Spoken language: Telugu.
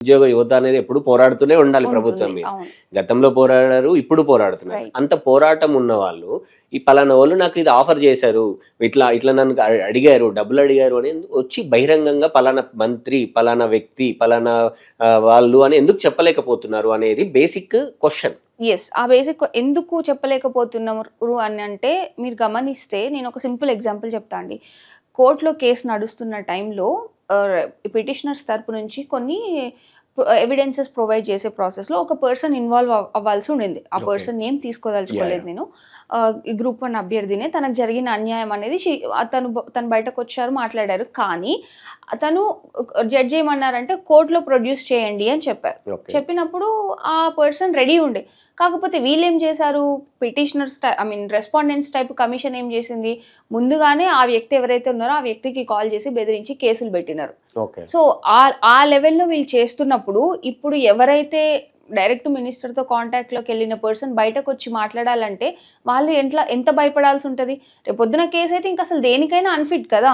ఉద్యోగ యువత అనేది ఎప్పుడు పోరాడుతూనే ఉండాలి ప్రభుత్వం ఉంటుంది. మీద. అవును. గతంలో పోరాడారు, ఇప్పుడు పోరాడుతున్నారు. రైట్. అంత పోరాటం ఉన్న వాళ్ళు ఈ పలానా వాళ్ళు నాకు ఇది ఆఫర్ చేశారు, ఇట్లా ఇట్లా నన్ను అడిగారు, డబ్బులు అడిగారు అని వచ్చి బహిరంగంగా పలానా మంత్రి, పలానా వ్యక్తి, పలానా వాళ్ళు అని ఎందుకు చెప్పలేకపోతున్నారు అనేది బేసిక్ క్వశ్చన్. ఎస్, ఆ బేసిక్ ఎందుకు చెప్పలేకపోతున్నారు అని అంటే, మీరు గమనిస్తే నేను ఒక సింపుల్ ఎగ్జాంపుల్ చెప్తా అండి. కోర్టులో కేసు నడుస్తున్న టైంలో పిటిషనర్స్ తరపు నుంచి కొన్ని ఎవిడెన్సెస్ ప్రొవైడ్ చేసే ప్రాసెస్లో ఒక పర్సన్ ఇన్వాల్వ్ అవ్వాల్సి ఉండింది. ఆ పర్సన్ నేమ్ తీసుకోదలుచుకోలేదు నేను. ఈ గ్రూప్ 1 అభ్యర్థినే. తనకు జరిగిన అన్యాయం అనేది తను బయటకు వచ్చారు, మాట్లాడారు. కానీ తను జడ్జి ఏమన్నారంటే కోర్టులో ప్రొడ్యూస్ చేయండి అని చెప్పారు. చెప్పినప్పుడు ఆ పర్సన్ రెడీ ఉండే. కాకపోతే వీళ్ళు ఏం చేశారు, పిటిషనర్స్ రెస్పాండెంట్స్ టైప్ కమిషన్ ఏం చేసింది, ముందుగానే ఆ వ్యక్తి ఎవరైతే ఉన్నారో ఆ వ్యక్తికి కాల్ చేసి బెదిరించి కేసులు పెట్టినారు. సో ఆ లెవెల్లో వీళ్ళు చేస్తున్నప్పుడు ఇప్పుడు ఎవరైతే డైరెక్ట్ మినిస్టర్తో కాంటాక్ట్లోకి వెళ్ళిన పర్సన్ బయటకు వచ్చి మాట్లాడాలంటే వాళ్ళు ఎంత భయపడాల్సి ఉంటుంది. రేపు పొద్దున కేసు అయితే ఇంకా అసలు దేనికైనా అన్ఫిట్ కదా.